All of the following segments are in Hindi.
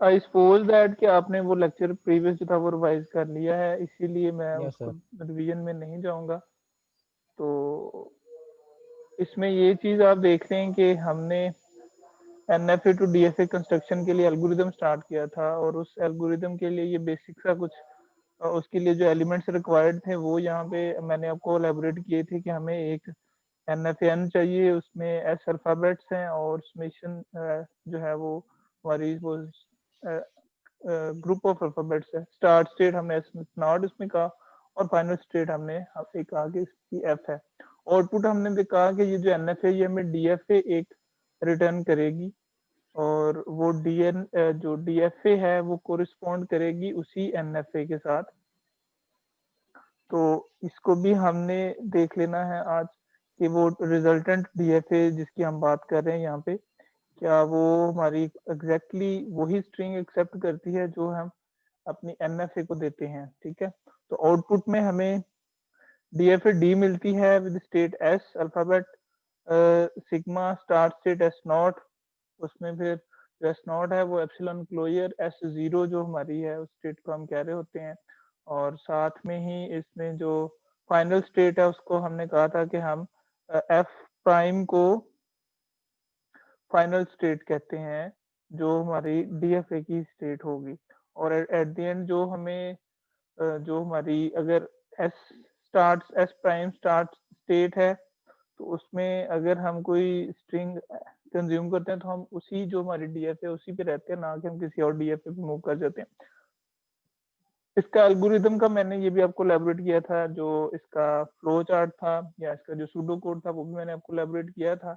आई सपोज दैट कि आपने वो लेक्चर प्रीवियस जो था वो रिवाइज कर लिया है, इसीलिए मैं यस उसको सर। रिवीजन में नहीं जाऊंगा। तो इसमें ये चीज आप देख रहे हैं कि हमने एनएफए टू डीएफए कंस्ट्रक्शन के लिए एल्गोरिदम स्टार्ट किया था, और उस एल्गोरिदम के लिए ये बेसिक सा कुछ उसके लिए जो एलिमेंट्स रिक्वायर्ड थे वो यहाँ पे मैंने आपको एलेबोरेट किए थे कि हमें एक एनएफएन चाहिए, उसमें एस अल्फाबेट्स हैं और समेशन जो है वो हमारी वो ग्रुप ऑफ अल्फाबेट्स है। स्टार्ट स्टेट हमने एस नॉट इसमें कहा, और फाइनल स्टेट हमने एक कहा कि इसकी एफ है। आउटपुट हमने भी कहा कि ये जो एनएफ है ये हमें डीएफए एक रिटर्न करेगी, और वो डीएन जो डीएफए है वो कोरिस्पॉन्ड करेगी उसी एनएफए के साथ। तो इसको भी हमने देख लेना है आज कि वो रिजल्टेंट डीएफए जिसकी हम बात कर रहे हैं यहाँ पे, क्या वो हमारी एग्जैक्टली वही स्ट्रिंग एक्सेप्ट करती है जो हम अपनी एनएफए को देते हैं। ठीक है, तो आउटपुट में हमें डीएफए डी मिलती है with state S alphabet sigma start state S not, उसमें फिर जो एस नॉट है वो एप्सिलॉन क्लोजर एस जीरो जो हमारी है उस स्टेट को हम कह रहे होते हैं। और साथ में ही इसमें जो फाइनल स्टेट है उसको हमने कहा था कि हम एफ प्राइम को फाइनल स्टेट कहते हैं, जो हमारी डीएफए की स्टेट होगी। और एट द एंड जो हमें जो हमारी अगर S S prime start state है, तो उसमें अगर हम कोई स्ट्रिंग कंज्यूम करते हैं तो हम उसी जो हमारी डीएफ है उसी पे रहते हैं, ना कि हम किसी और डीएफ पे मूव कर जाते हैं। इसका एल्गोरिदम का मैंने ये भी आपको एलैबोरेट किया था, जो इसका फ्लो चार्ट था या इसका जो सूडो कोड था वो भी मैंने आपको एलैबोरेट किया था।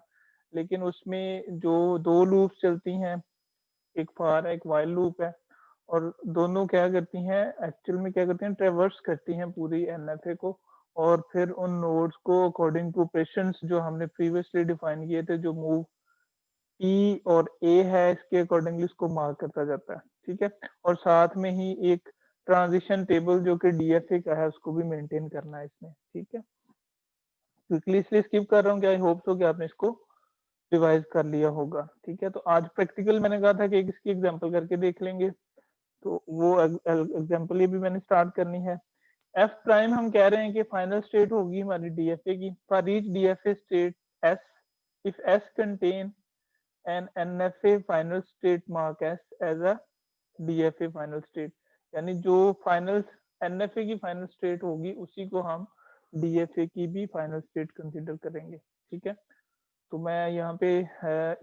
लेकिन उसमें जो दो लूप्स चलती हैं, एक फॉर एक वाइल लूप है, और दोनों क्या करती हैं एक्चुअल में, क्या करती हैं ट्रेवर्स करती हैं पूरी एनएफए को, और फिर उन नोड्स को अकॉर्डिंग टू ऑपरेशंस जो हमने प्रीवियसली डिफाइन किए थे, जो मूव ई और ए है इसके अकॉर्डिंगली उसको मार्क करता जाता है। ठीक है, और साथ में ही एक ट्रांजिशन टेबल जो कि डीएफए का है उसको भी मेंटेन करना है इसमें। ठीक है, क्विकली इसलिए स्किप कर रहा हूँ कि आई होप सो कि आपने इसको रिवाइज कर लिया होगा। ठीक है, तो आज प्रैक्टिकल मैंने कहा था कि एक इसकी एग्जांपल करके देख लेंगे, तो वो एग्जांपल ये भी मैंने स्टार्ट करनी है। एफ प्राइम हम कह रहे हैं कि फाइनल स्टेट होगी हमारी डीएफए की, for each DFA state S if S contain an NFA final state mark S as a DFA final state, यानी जो फाइनल एनएफए की फाइनल स्टेट होगी उसी को हम डीएफए की भी फाइनल स्टेट कंसीडर करेंगे। ठीक है, तो मैं यहाँ पे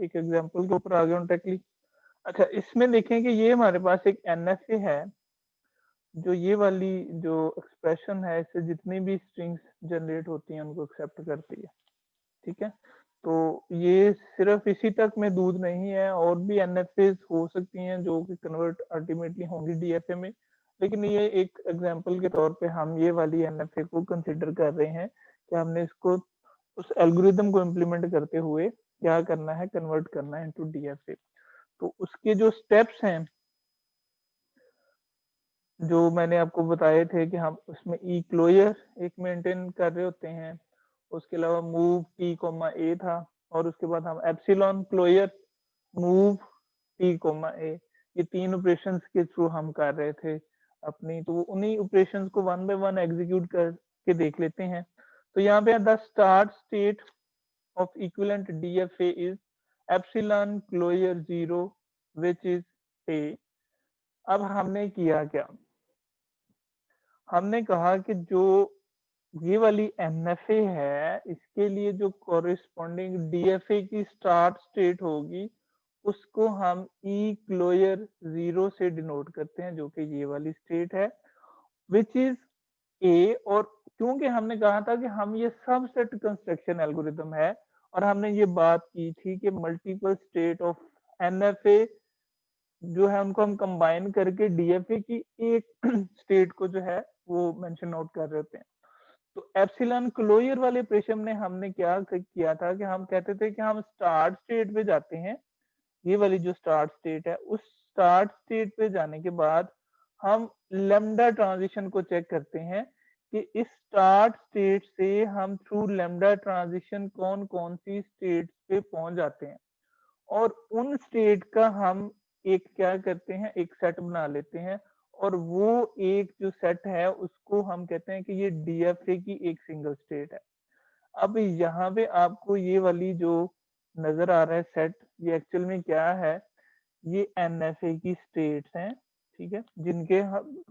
एक एग्जांपल के ऊपर आ गया हूँ डायरेक्टली। अच्छा, इसमें देखें कि ये हमारे पास एक एनएफए है, जो ये वाली जो एक्सप्रेशन है इससे जितनी भी स्ट्रिंग्स जनरेट होती हैं उनको एक्सेप्ट करती है। ठीक है, तो ये सिर्फ इसी तक में दूध नहीं है, और भी एनएफए हो सकती हैं जो कि कन्वर्ट अल्टीमेटली होंगी डीएफए में, लेकिन ये एक एग्जांपल के तौर पे हम ये वाली एनएफए को कंसिडर कर रहे हैं कि हमने इसको उस एल्गोरिदम को इम्प्लीमेंट करते हुए क्या करना है, कन्वर्ट करना है इनटू डीएफए। तो उसके जो स्टेप्स हैं जो मैंने आपको बताए थे कि हम उसमें ई क्लोजर एक मेंटेन कर रहे होते हैं, उसके अलावा मूव टी कोमा ए था, और उसके बाद हम epsilon closure move T comma A, ये तीन ऑपरेशंस के थ्रू हम कर रहे थे अपनी। तो उन्हीं ऑपरेशंस को वन बाय वन एग्जीक्यूट करके देख लेते हैं। तो यहाँ पे the start state of equivalent DFA is epsilon closure zero which is A. अब हमने किया क्या, हमने कहा कि जो ये वाली एनएफए है इसके लिए जो कोरिस्पॉन्डिंग डीएफए की स्टार्ट स्टेट होगी उसको हम ई क्लोजर जीरो से डिनोट करते हैं, जो कि ये वाली स्टेट है विच इज ए। और क्योंकि हमने कहा था कि हम ये सबसेट कंस्ट्रक्शन एल्गोरिदम है, और हमने ये बात की थी कि मल्टीपल स्टेट ऑफ एनएफए जो है उनको हम कंबाइन करके डीएफए की एक स्टेट को जो है वो मेंशन आउट कर रहे होते हैं। तो एप्सिलॉन क्लोजर वाले ऑपरेशन में हमने क्या किया था कि हम कहते थे कि हम स्टार्ट स्टेट पे जाते हैं, ये वाली जो स्टार्ट स्टेट है उस स्टार्ट स्टेट पे जाने के बाद हम लेमडा ट्रांजिशन को चेक करते हैं कि इस स्टार्ट स्टेट से हम थ्रू लेमडा ट्रांजिशन कौन कौन सी स्टेट पे पहुंच जाते हैं, और उन स्टेट का हम एक क्या करते हैं, एक सेट बना लेते हैं और वो एक जो सेट है उसको हम कहते हैं कि ये डीएफए की एक सिंगल स्टेट है। अब यहाँ पे आपको ये वाली जो नजर आ रहा है सेट, ये एक्चुअल में क्या है, ये एनएफए की स्टेट्स हैं, ठीक है, जिनके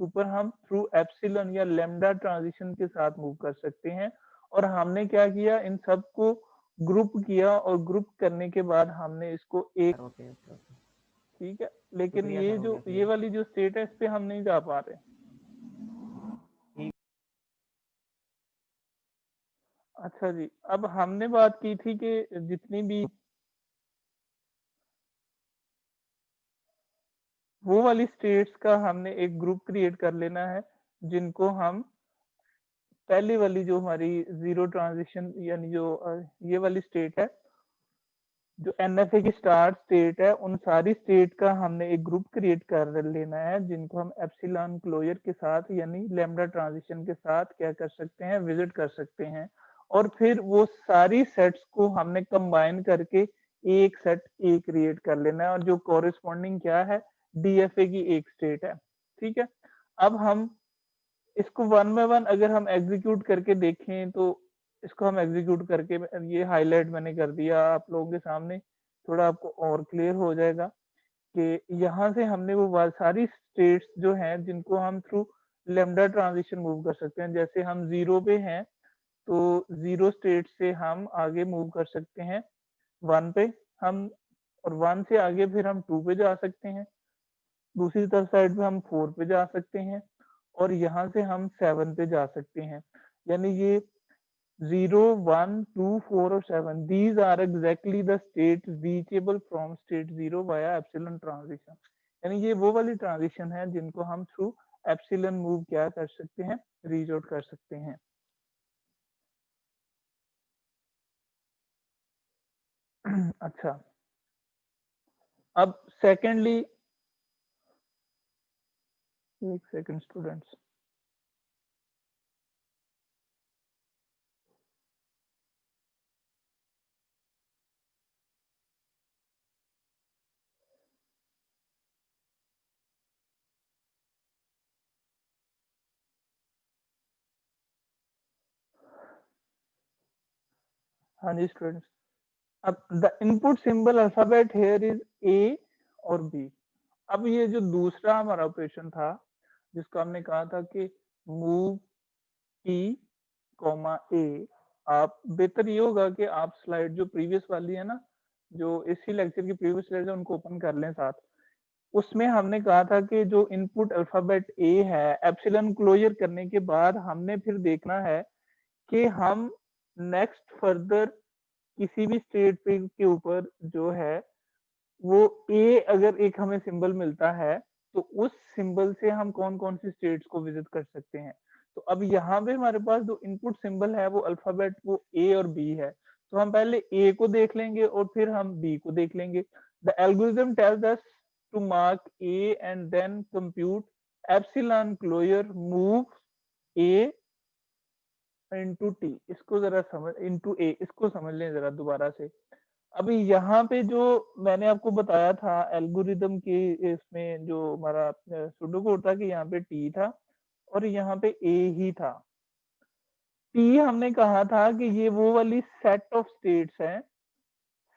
ऊपर हम थ्रू एप्सिलॉन या लैम्डा ट्रांजिशन के साथ मूव कर सकते हैं। और हमने क्या किया, इन सबको ग्रुप किया और ग्रुप करने के बाद हमने इसको एक, ओके ओके ओके, ठीक है, लेकिन शुक्रिया सर, ये हो जो गया ये क्लियर। वाली जो स्टेट है इस पे हम नहीं जा पा रहे। ठीक। अच्छा जी, अब हमने बात की थी कि जितनी भी वो वाली स्टेट्स का हमने एक ग्रुप क्रिएट कर लेना है, जिनको हम पहली वाली जो हमारी जीरो ट्रांजिशन यानी जो ये वाली स्टेट है, जो एनएफए की स्टार्ट स्टेट है, उन सारी स्टेट का हमने एक ग्रुप क्रिएट कर लेना है, जिनको हम एप्सिलॉन क्लोजर के साथ यानी लैम्डा ट्रांजिशन के साथ क्या कर सकते हैं, विजिट कर सकते हैं। और फिर वो सारी सेट्स को हमने कंबाइन करके एक सेट ए क्रिएट कर लेना है, और जो कोरिस्पॉन्डिंग क्या है, डीएफए की एक स्टेट है, ठीक है। अब हम इसको वन बाय वन अगर हम एग्जीक्यूट करके देखें तो इसको हम एग्जीक्यूट करके, ये हाईलाइट मैंने कर दिया आप लोगों के सामने, थोड़ा आपको और क्लियर हो जाएगा कि यहाँ से हमने वो सारी स्टेट्स जो हैं जिनको हम थ्रू लेमडा ट्रांजिशन मूव कर सकते हैं। जैसे हम जीरो पे हैं तो जीरो स्टेट से हम आगे मूव कर सकते हैं वन पे, हम और वन से आगे फिर हम टू पे जा सकते हैं, दूसरी तरफ साइड पे हम फोर पे जा सकते हैं, और यहाँ से हम सेवन पे जा सकते हैं। यानी ये 0, 1, 2, 4 और 7, these are exactly the states reachable from state 0 via epsilon transition। यानी ये वो वाली ट्रांजिशन है जिनको हम थ्रू एप्सिलॉन मूव क्या कर सकते हैं, रीच आउट कर सकते हैं। अच्छा, अब सेकेंडली, एक सेकंड स्टूडेंट्स। हाँ जी स्टूडेंट्स, अब the input symbol alphabet here is a और बी। अब ये जो दूसरा हमारा ऑपरेशन था जिसको हमने कहा था कि मूव टी कॉमा ए, आप बेहतर ये होगा कि आप स्लाइड जो प्रीवियस वाली है ना, जो इसी लेक्चर की प्रीवियस स्लाइड है उनको ओपन कर लें साथ। उसमें हमने कहा था कि जो इनपुट अल्फाबेट ए है, एप्सिलॉन क्लोजर करने के बाद हमने फिर देखना है कि हम नेक्स्ट फर्दर किसी भी स्टेट पे के ऊपर जो है वो ए अगर एक हमें सिंबल मिलता है तो उस सिंबल से हम कौन कौन सी स्टेट्स को विजिट कर सकते हैं। तो अब यहाँ पे हमारे पास जो इनपुट सिंबल है वो अल्फाबेट वो ए और बी है, तो हम पहले ए को देख लेंगे और फिर हम बी को देख लेंगे। The algorithm tells us to mark A and then compute epsilon closure move A into T. इसको जरा समझ, इनटू ए, इसको समझ लें जरा दोबारा से। अभी यहाँ पे जो मैंने आपको बताया था एल्गोरिदम के, इसमें जो हमारा सुडो कोड था कि यहाँ पे टी था और यहाँ पे ए ही था। टी हमने कहा था कि ये वो वाली सेट ऑफ स्टेट्स हैं,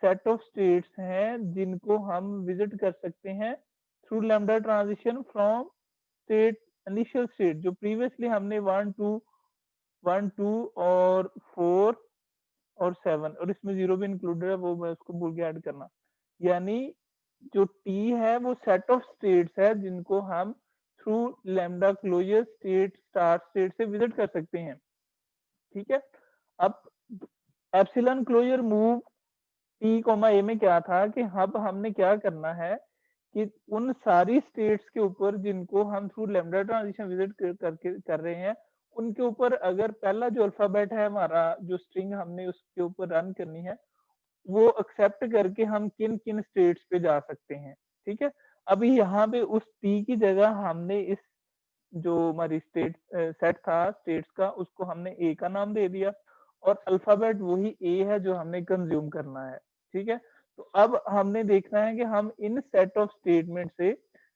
सेट ऑफ स्टेट्स हैं जिनको हम विजिट कर सकते हैं through lambda transition from state, initial state जो प्रीवियसली हमने वन टू और फोर और सेवन, और इसमें जीरो भी इंक्लूडेड है, वो मैं उसको भूल के ऐड करना। यानी जो टी है वो सेट ऑफ स्टेट्स है जिनको हम through lambda closure state start state से विजिट कर सकते हैं, ठीक है। अब epsilon closure move T comma A में क्या था कि अब हमने क्या करना है कि उन सारी स्टेट्स के ऊपर जिनको हम थ्रू लैम्डा ट्रांजिशन विजिट करके कर रहे हैं, उनके ऊपर अगर पहला जो अल्फाबेट है हमारा, जो स्ट्रिंग हमने उसके ऊपर रन करनी है, वो एक्सेप्ट करके हम किन किन स्टेट्स पे जा सकते हैं, ठीक है। अभी यहाँ पे उस टी की जगह हमने इस जो हमारी स्टेट सेट था स्टेट्स का, उसको हमने ए का नाम दे दिया और अल्फाबेट वही ए है जो हमने कंज्यूम करना है, ठीक है। तो अब हमने देखना है कि हम इन सेट ऑफ स्टेटमेंट से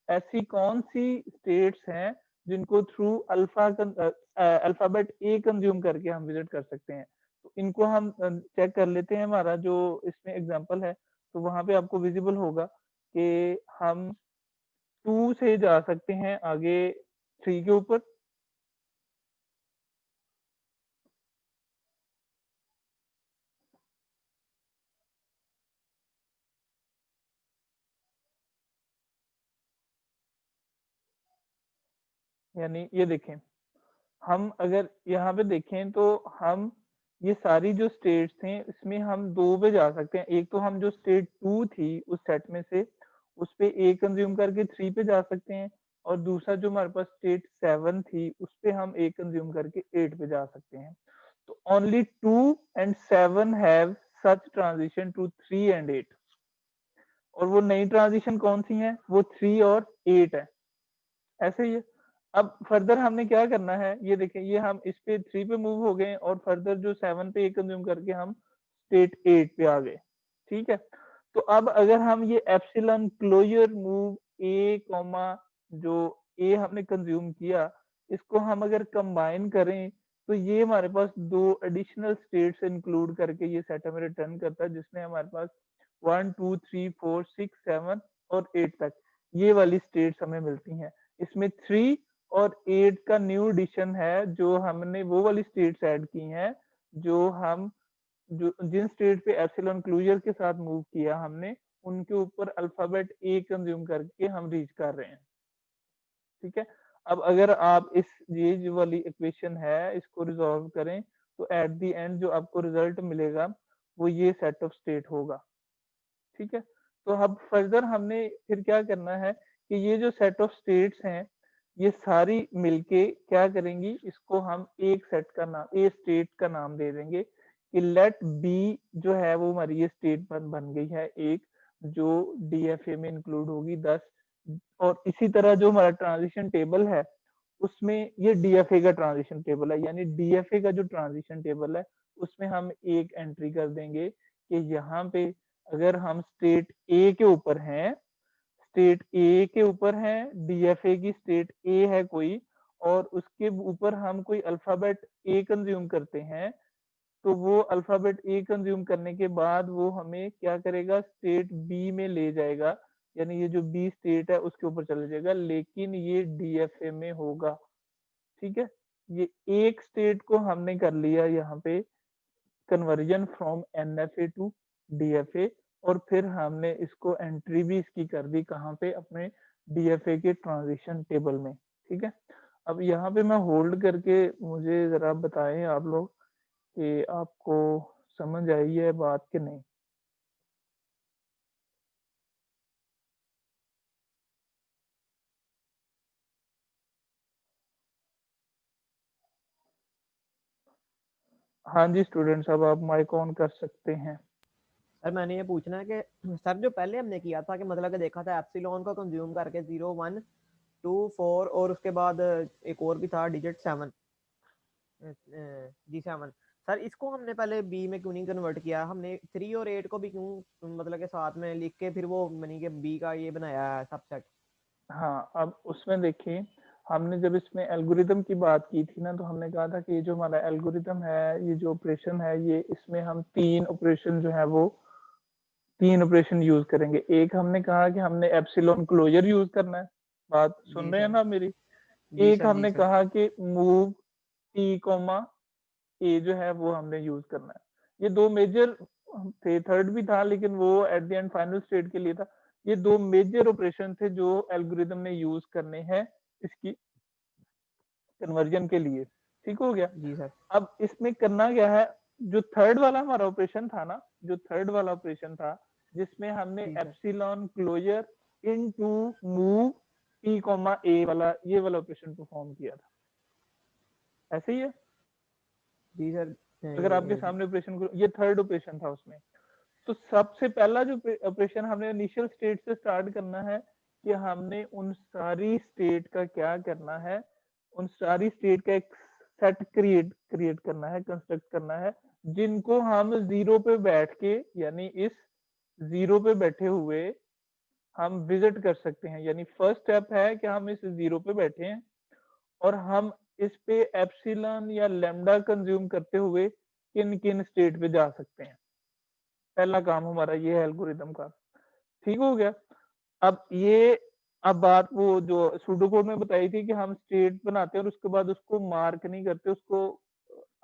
ऐसी कौन सी स्टेट्स हैं जिनको थ्रू अल्फाबेट ए कंज्यूम करके हम विजिट कर सकते हैं। तो इनको हम चेक कर लेते हैं। हमारा जो इसमें एग्जांपल है तो वहां पे आपको विजिबल होगा कि हम 2 से जा सकते हैं आगे 3 के ऊपर। यानी ये देखें, हम अगर यहाँ पे देखें तो हम ये सारी जो स्टेट्स थे इसमें हम 2 पे जा सकते हैं। एक तो हम जो स्टेट 2 थी उस सेट में से उस पे ए कंज्यूम करके 3 पे जा सकते हैं, और दूसरा जो हमारे पास स्टेट 7 थी उस पे हम ए कंज्यूम करके 8 पे जा सकते हैं। तो only 2 and 7 have such transition to 3 and 8, और वो नई ट्रांजिशन कौन सी है, वो 3 और 8 है। ऐसे ही है। अब फर्दर हमने क्या करना है, ये देखें, ये हम इस पे 3 पे मूव हो गए और फर्दर जो 7 पे कंज्यूम करके हम स्टेट 8 पे आ गए। ठीक है। तो अब अगर हम ये एप्सिलॉन क्लोजर मूव ए कॉमा जो ए हमने कंज्यूम किया, इसको हम अगर कंबाइन करें तो ये हमारे पास 2 एडिशनल स्टेट्स इंक्लूड करके ये सेट हमें रिटर्न करता है, जिसमें हमारे पास 1 2 3 4 6 7 और 8 तक ये वाली स्टेट्स हमें मिलती हैं। इसमें 3 और 8 का न्यू एडिशन है, जो हमने वो वाली स्टेट्स ऐड की हैं जो हम जो जिन स्टेट पे एप्सिलॉन क्लोजर के साथ मूव किया हमने, उनके ऊपर अल्फाबेट ए कंज्यूम करके हम रीच कर रहे हैं। ठीक है। अब अगर आप ये जो वाली इक्वेशन है इसको रिजॉल्व करें तो एट द एंड जो आपको रिजल्ट मिलेगा वो ये सेट ऑफ स्टेट होगा। ठीक है। तो अब फर्दर हमने फिर क्या करना है कि ये जो सेट ऑफ स्टेट्स हैं ये सारी मिलके क्या करेंगी, इसको हम एक सेट का नाम, ए स्टेट का नाम दे देंगे कि लेट बी जो है वो हमारी ये स्टेट बन गई है एक, जो डीएफए में इंक्लूड होगी 10। और इसी तरह जो हमारा ट्रांजिशन टेबल है उसमें ये डीएफए का ट्रांजिशन टेबल है, यानी डीएफए का जो ट्रांजिशन टेबल है उसमें हम एक एंट्री कर देंगे कि यहाँ पे अगर हम स्टेट ए के ऊपर हैं, स्टेट ए के ऊपर है, डीएफए की स्टेट ए है कोई, और उसके ऊपर हम कोई अल्फाबेट ए कंज्यूम करते हैं, तो वो अल्फाबेट ए कंज्यूम करने के बाद वो हमें क्या करेगा, स्टेट बी में ले जाएगा, यानी ये जो बी स्टेट है उसके ऊपर चले जाएगा, लेकिन ये डीएफए में होगा। ठीक है। ये एक स्टेट को हमने कर लिया यहाँ पे conversion from NFA to DFA, और फिर हमने इसको एंट्री भी इसकी कर दी कहाँ पे, अपने डीएफए के ट्रांजिशन टेबल में। ठीक है। अब यहाँ पे मैं होल्ड करके मुझे जरा बताएं आप लोग कि आपको समझ आई है बात कि नहीं। हाँ जी स्टूडेंट्स, अब आप माइक ऑन कर सकते हैं। सर मैंने ये पूछना है कि सर जो पहले हमने किया था कि मतलब कि देखा था एप्सिलॉन को कंज्यूम करके 0 1 2 4 और उसके बाद एक और भी था डिजिट 7 जी 7। सर इसको हमने पहले बी में क्यों नहीं कन्वर्ट किया, हमने 3 और 8 को भी क्यों मतलब के साथ में लिख के फिर वो मनी के बी का ये बनाया है सबसेट। हाँ, अब उसमें देखिए, हमने जब इसमें एल्गोरिदम की बात की थी ना, तो हमने कहा था कि ये जो हमारा एल्गोरिदम है, ये जो ऑपरेशन है, ये इसमें हम 3 ऑपरेशन जो है वो 3 ऑपरेशन यूज करेंगे। एक हमने कहा कि हमने एप्सिलॉन क्लोजर यूज करना है, बात जी सुन रहे हैं सर। ना मेरी। जी एक सर। जी हमने सर। कहा कि मूव टी कॉमा ए जो है वो हमने यूज करना है। ये 2 मेजर थे, थर्ड भी था लेकिन वो at the end final state के लिए था। ये 2 मेजर ऑपरेशन थे जो एल्गोरिदम ने यूज करने हैं इसकी कन्वर्जन के लिए। ठीक हो गया। जी सर। अब इसमें करना क्या है, जो थर्ड वाला हमारा ऑपरेशन था ना, जो थर्ड वाला ऑपरेशन था जिसमें हमने जी sir. Epsilon closure into move P comma A वाला ये वाला ऑपरेशन परफॉर्म किया था। ऐसे ही है। जी सर। अगर आपके सामने ऑपरेशन को, ये थर्ड ऑपरेशन था उसमें। तो सबसे पहला जो ऑपरेशन हमने इनिशियल स्टेट से स्टार्ट करना है कि हमने उन सारी स्टेट का क्या करना है, उन सारी स्टेट का एक सेट क्रिएट करना है, कंस्ट्रक्ट करना है, जिनको हम जीरो पे बैठ के, यानी इस 0 पे बैठे हुए हम विजिट कर सकते हैं। यानी फर्स्ट स्टेप है कि हम इस 0 पे बैठे हैं और हम इस पे एप्सिलॉन या लैम्ब्डा कंज्यूम करते हुए किन-किन स्टेट पे जा सकते हैं। पहला काम हमारा ये है एल्गोरिदम का, ठीक हो गया? अब बात वो जो सूडो कोड में बताई थी कि हम स्टेट बनाते हैं और उसके बाद उसको मार्क नहीं करते, उसको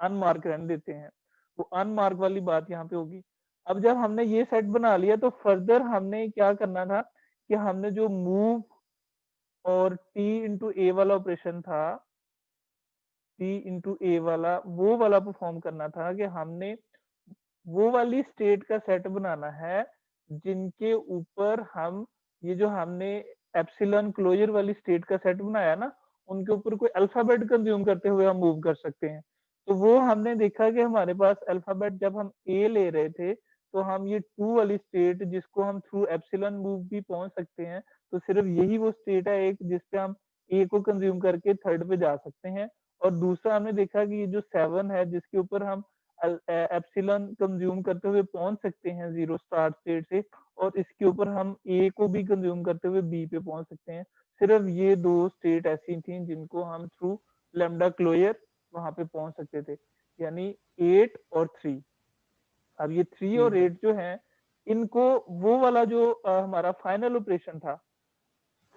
अनमार्क रहने देते हैं। वो अनमार्क वाली बात यहाँ पे होगी। अब जब हमने ये सेट बना लिया तो फर्दर हमने क्या करना था कि हमने जो मूव और टी इंटू ए वाला ऑपरेशन था, टी इंटू ए वाला, वो वाला परफॉर्म करना था कि हमने वो वाली स्टेट का सेट बनाना है जिनके ऊपर हम ये जो हमने एप्सिलॉन क्लोजर वाली स्टेट का सेट बनाया ना, उनके ऊपर कोई अल्फाबेट कंज्यूम करते हुए हम मूव कर सकते हैं। तो वो हमने देखा कि हमारे पास अल्फाबेट जब हम ए ले रहे थे, तो हम ये 2 वाली स्टेट जिसको हम थ्रू एप्सिलॉन मूव भी पहुँच सकते हैं, तो सिर्फ यही वो स्टेट है एक जिस पे हम ए को कंज्यूम करके थर्ड पे जा सकते हैं। और दूसरा हमने देखा कि ये जो 7 है जिसके ऊपर हम एप्सिलॉन कंज्यूम करते हुए पहुंच सकते हैं 0 स्टार्ट स्टेट से और इसके ऊपर हम ए को भी कंज्यूम करते हुए बी पे पहुंच सकते हैं। सिर्फ ये 2 स्टेट ऐसी थी जिनको हम थ्रू लैम्ब्डा क्लोजर वहां पे पहुंच सकते थे, यानी 8 और 3। अब ये 3 और ठीक है। 8 जो है, इनको वो वाला जो हमारा फाइनल ऑपरेशन था,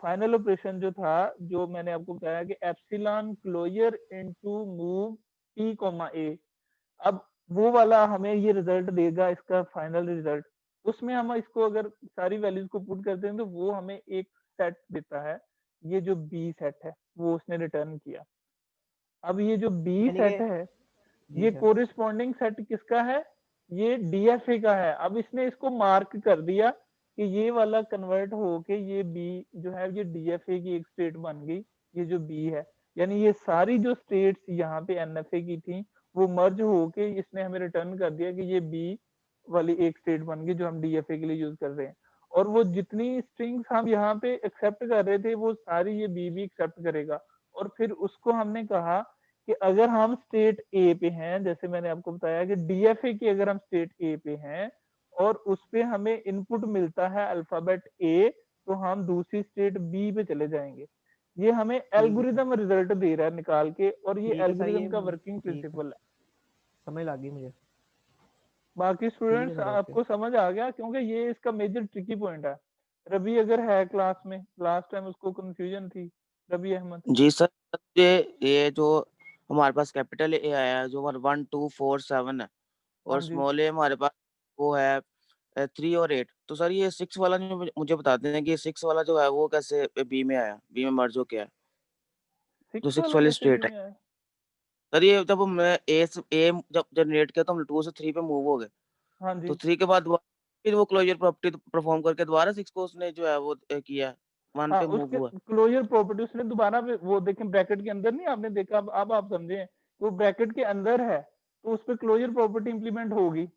फाइनल ऑपरेशन जो था, जो मैंने आपको बताया कि epsilon closure into move T comma A, अब वो वाला हमें ये रिजल्ट देगा, इसका फाइनल रिजल्ट। उसमें हम इसको अगर सारी वैल्यूज को पुट करते हैं तो वो हमें एक सेट देता है। ये जो बी सेट है वो उसने रिटर्न किया। अब ये जो बी यानी सेट कि है, जी ये सर। कोरिस्पॉन्डिंग सेट किसका है? ये डीएफए का है। अब इसने इसको मार्क कर दिया कि ये वाला कन्वर्ट होके ये बी जो है ये डीएफए की एक स्टेट बन गई, ये जो बी है। यानी ये सारी जो स्टेट्स यहाँ पे एनएफए की थी, वो मर्ज होके इसने हमें रिटर्न कर दिया कि ये बी वाली एक स्टेट बन गई जो हम डीएफए के लिए यूज कर रहे हैं। और वो जितनी स्ट्रिंग्स हम यहाँ पे एक्सेप्ट कर रहे थे वो सारी ये बी भी एक्सेप्ट करेगा। और फिर उसको हमने कहा कि अगर हम स्टेट ए पे हैं, जैसे मैंने आपको बताया कि डीएफए की अगर हम स्टेट ए पे हैं और उस पे हमें इनपुट मिलता है अल्फाबेट ए, तो हम दूसरी स्टेट बी पे चले जाएंगे। ये हमें ठीक है सर। एल्गोरिदम रिजल्ट दे रहा है निकाल के, और ये ठीक है सर, ये एल्गोरिदम का वर्किंग ठीक है, प्रिंसिपल है। समझ लग गई मुझे। बाकी ठीक है स्टूडेंट्स सर, ओके। आपको समझ आ गया, क्योंकि ये इसका मेजर ट्रिकी पॉइंट है। रवि अगर है क्लास में, लास्ट टाइम उसको कंफ्यूजन थी, रवि अहमद। जी सर, ये जो हमारे पास कैपिटल ए आया है जो 1 2 4 7 है, हाँ और जी। स्मॉल ए हमारे पास वो है 3 और 8। तो सर ये 6 वाला जो मुझे बताते हैं कि 6 वाला जो है वो कैसे बी में आया, बी में मर्ज हो गया है, जो 6 6 वाला वाली कैसे बी स्टेट है। में है? सर ये जब हमने ए जब जनरेट किया तो हम 2 से 3 पे मूव हो गए, हाँ तो जी। 3 के बाद फिर वो क्लोजर प्रॉपर्टी परफॉर्म करके दोबारा 6 को उसने जो है वो किया, 1 हाँ, पे मूव उसके हुआ। क्लोजर प्रॉपर्टी उसने दोबारा वो देखें ब्रैकेट के अंदर नहीं आपने देखा, अब आप समझे, वो ब्रैकेट के अंदर है तो उस पर क्लोजर प्रॉपर्टी इंप्लीमेंट होगी।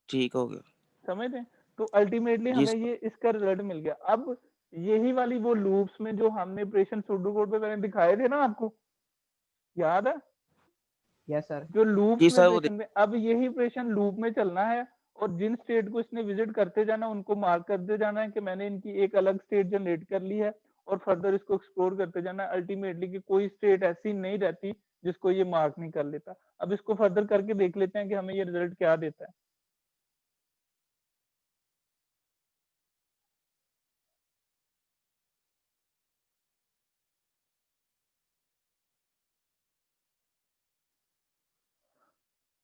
ठीक हो गया। समझ रहे हैं? तो अल्टीमेटली जी हमें ये इसका रिजल्ट मिल गया। अब यही वाली वो लूप्स में जो हमने ऑपरेशन सूडो कोड पे मैंने दिखाए थे ना आपको, याद है? Yes sir. जो लूप्स जी में सर वो ऑपरेशन थे, अब यही ऑपरेशन लूप में चलना है और जिन स्टेट को इसने विजिट करते जाना उनको मार्क करते जाना है कि मैंने इनकी एक अलग स्टेट जनरेट कर ली है, और फर्दर इसको एक्सप्लोर करते जाना है अल्टीमेटली कि कोई स्टेट ऐसी नहीं रहती जिसको ये मार्क नहीं कर लेता। अब इसको फर्दर करके देख लेते हैं कि हमें ये रिजल्ट क्या देता है।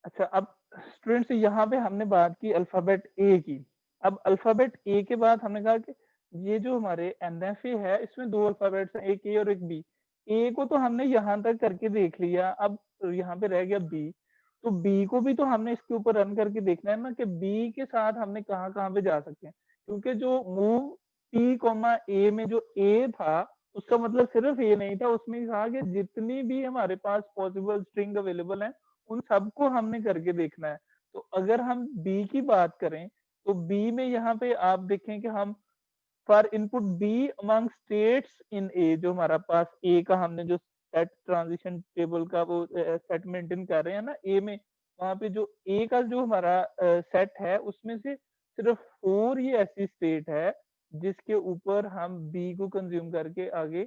अच्छा, अब स्टूडेंट्स यहाँ पे हमने बात की अल्फाबेट ए की। अब अल्फाबेट ए के बाद हमने कहा कि ये जो हमारे एनएफए है इसमें 2 अल्फाबेट्स हैं, एक ए और एक बी। ए को तो हमने यहाँ तक करके देख लिया, अब यहाँ पे रह गया बी। तो बी को भी तो हमने इसके ऊपर रन करके देखना है ना कि बी के साथ हमने कहाँ कहाँ पे जा सकते हैं, क्योंकि जो मूव टी कॉमा ए में जो ए था उसका मतलब सिर्फ ए नहीं था, उसमें कहा कि जितनी भी हमारे पास पॉसिबल स्ट्रिंग अवेलेबल है उन सबको हमने करके देखना है। तो अगर हम बी की बात करें तो बी में यहाँ पे आप देखें कि हम for input B among states in A, जो हमारा पास ए का हमने जो सेट ट्रांजिशन टेबल का वो सेट मेंटेन कर रहे हैं ना ए में, वहां पे जो ए का जो हमारा सेट है उसमें से सिर्फ 4 ही ऐसी स्टेट है जिसके ऊपर हम बी को कंज्यूम करके आगे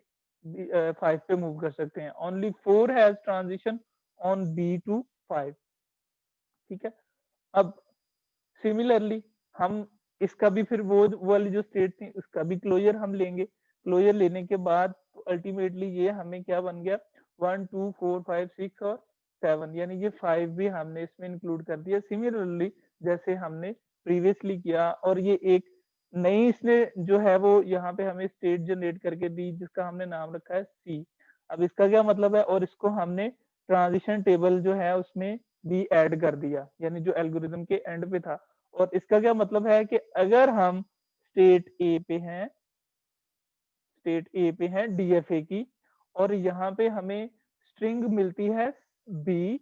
5 पे मूव कर सकते हैं। Only 4 has transition on B to 5। ठीक है, अब सिमिलरली हम इसका भी फिर वो वाली जो स्टेट थी उसका भी क्लोजर हम लेंगे। क्लोजर लेने के बाद अल्टीमेटली ये हमें क्या बन गया, 1 2 4 5 6 और 7, यानी ये 5 भी हमने इसमें इंक्लूड कर दिया सिमिलरली जैसे हमने प्रीवियसली किया। और ये एक नई इसने जो है वो यहाँ पे हमें स्टेट जनरेट करके दी जिसका हमने नाम रखा है सी। अब इसका क्या मतलब है, और इसको हमने ट्रांजिशन टेबल जो है उसमें भी ऐड कर दिया, यानी जो एल्गोरिदम के एंड पे था। और इसका क्या मतलब है कि अगर हम स्टेट ए पे हैं, स्टेट ए पे हैं डीएफए की, और यहाँ पे हमें स्ट्रिंग मिलती है बी,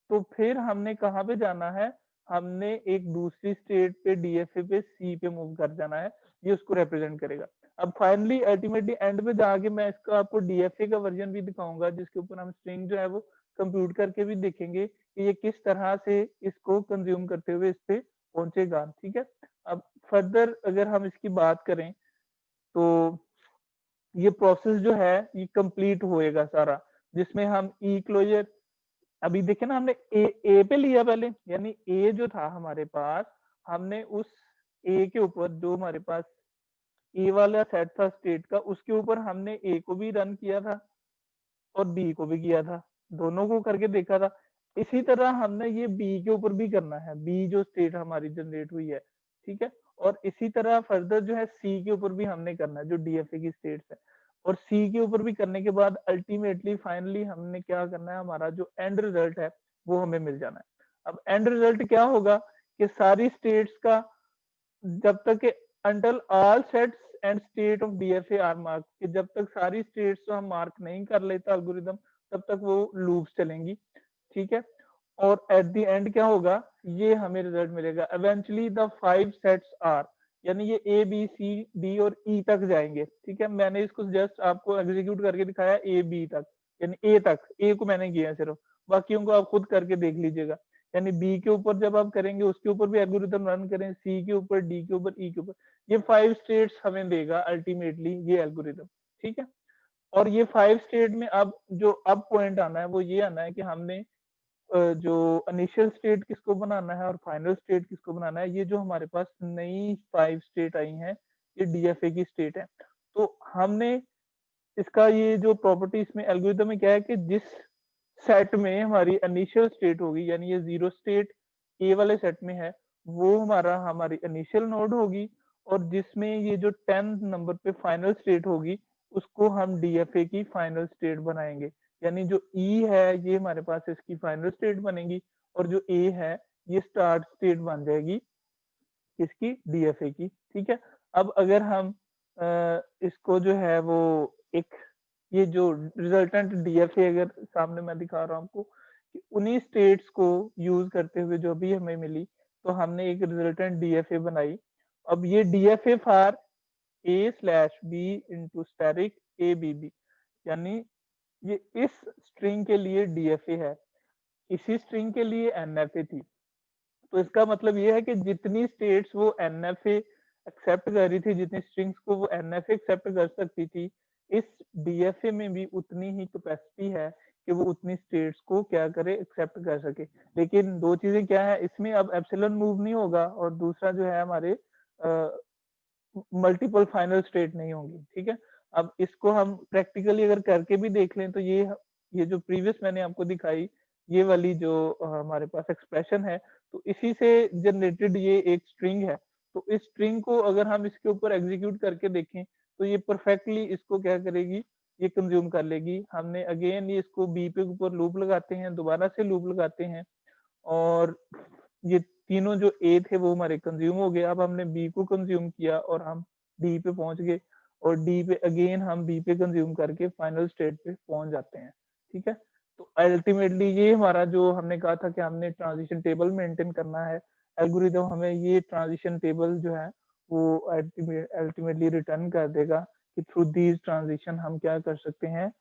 तो फिर हमने कहाँ पे जाना है, हमने एक दूसरी स्टेट पे डीएफए पे सी पे मूव कर जाना है, ये उसको रिप्रेजेंट करेगा। अब फाइनली अल्टीमेटली एंड पे जाके मैं इसका आपको डीएफए का वर्जन भी दिखाऊंगा जिसके ऊपर हम स्ट्रिंग जो है वो कंप्यूट करके भी देखेंगे कि ये किस तरह से इसको कंज्यूम करते हुए इस पे पहुंचेगा। ठीक है, अब फर्दर अगर हम इसकी बात करें तो ये प्रोसेस जो है ये कंप्लीट होएगा सारा, जिसमें हम ई क्लोजर अभी देखे ना हमने ए पे लिया पहले, यानी ए जो था हमारे पास, हमने उस ए के ऊपर जो हमारे पास ए वाला सेट था स्टेट का, उसके ऊपर हमने ए को भी रन किया था और बी को भी किया था, दोनों को करके देखा था। इसी तरह हमने ये बी के ऊपर भी करना है, बी जो स्टेट हमारी जनरेट हुई है। ठीक है, और इसी तरह फर्दर जो है सी के ऊपर भी हमने करना है जो डीएफए की स्टेट्स है, और सी के ऊपर भी करने के बाद अल्टीमेटली फाइनली हमने क्या करना है, हमारा जो एंड रिजल्ट है वो हमें मिल जाना है। अब एंड रिजल्ट क्या होगा कि सारी स्टेट्स का जब तक until all sets and state of DFA are mark, कि जब तक सारी स्टेट्स को हम मार्क नहीं कर लेता एल्गोरिदम, तब तक वो लूप्स चलेंगी। ठीक है, और एट द एंड क्या होगा, ये हमें रिजल्ट मिलेगा इवेंचुअली द 5 सेट्स आर, यानी ये ए बी सी डी और ई तक जाएंगे। ठीक है, मैंने इसको जस्ट आपको एग्जीक्यूट करके दिखाया ए बी तक, यानी ए तक, ए को मैंने किया सिर्फ, बाकियों को आप खुद करके देख लीजिएगा। यानी बी के ऊपर जब आप करेंगे उसके ऊपर भी एल्गोरिदम रन करें, सी के ऊपर, डी के ऊपर, ई के ऊपर, ये 5 स्टेट्स हमें देगा अल्टीमेटली ये एल्गोरिदम। ठीक है, और ये 5 स्टेट में अब जो अब पॉइंट आना है वो ये आना है कि हमने जो इनिशियल स्टेट किसको बनाना है और फाइनल स्टेट किसको बनाना है। ये जो हमारे पास नई 5 स्टेट आई हैं ये डीएफए की स्टेट है। तो हमने इसका ये जो प्रॉपर्टी इसमें एल्गोरिदम में क्या है कि जिस सेट में हमारी इनिशियल स्टेट होगी, यानी ये 0 स्टेट ए वाले सेट में है, वो हमारी इनिशियल नोड होगी, और जिसमें ये जो 10 नंबर पे फाइनल स्टेट होगी उसको हम डीएफए की फाइनल स्टेट बनाएंगे। यानी जो ई है ये हमारे पास इसकी फाइनल स्टेट बनेगी, और जो ए है ये स्टार्ट स्टेट बन जाएगी इसकी डीएफए की। ठीक है, अब अगर हम इसको जो है वो एक ये जो रिजल्टेंट डीएफए अगर सामने मैं दिखा रहा हूँ आपको कि उन्हीं स्टेट्स को यूज करते हुए जो भी हमें मिली, तो हमने एक रिजल्टेंट डीएफए बनाई। अब ये DFA for A slash B into asterisk A B B, यानी ये इस स्ट्रिंग के लिए डीएफए है, इसी स्ट्रिंग के लिए एनएफए थी। तो इसका मतलब ये है कि जितनी स्टेट्स वो एनएफए एक्सेप्ट कर रही थी, जितनी स्ट्रिंग्स को वो एनएफए एक्सेप्ट कर सकती थी, इस डीएफए में भी उतनी ही कैपेसिटी है कि वो उतनी स्टेट्स को क्या करे, एक्सेप्ट कर सके। लेकिन दो चीजें क्या है इसमें, अब एप्सिलॉन मूव नहीं होगा, और दूसरा जो है हमारे मल्टीपल फाइनल स्टेट नहीं होंगी। ठीक है, अब इसको हम प्रैक्टिकली अगर करके भी देख लें तो ये जो प्रीवियस मैंने आपको दिखाई ये वाली जो हमारे पास एक्सप्रेशन है, तो इसी से जनरेटेड ये एक स्ट्रिंग है। तो इस स्ट्रिंग को अगर हम इसके ऊपर एग्जीक्यूट करके देखें तो ये परफेक्टली इसको क्या करेगी, ये कंज्यूम कर लेगी। हमने अगेन ये इसको बी पे ऊपर लूप लगाते हैं, दोबारा से लूप लगाते हैं, और ये तीनों जो ए थे वो हमारे कंज्यूम हो गए। अब हमने बी को कंज्यूम किया और हम डी पे पहुंच गए, और डी पे अगेन हम बी पे कंज्यूम करके फाइनल स्टेट पे पहुंच जाते हैं। ठीक है, तो अल्टीमेटली ये हमारा जो हमने कहा था कि हमने ट्रांजिशन टेबल मेंटेन करना है, एल्गोरिदम हमें ये ट्रांजिशन टेबल जो है वो अल्टीमेटली रिटर्न कर देगा कि थ्रू दीज ट्रांजिशन हम क्या कर सकते हैं,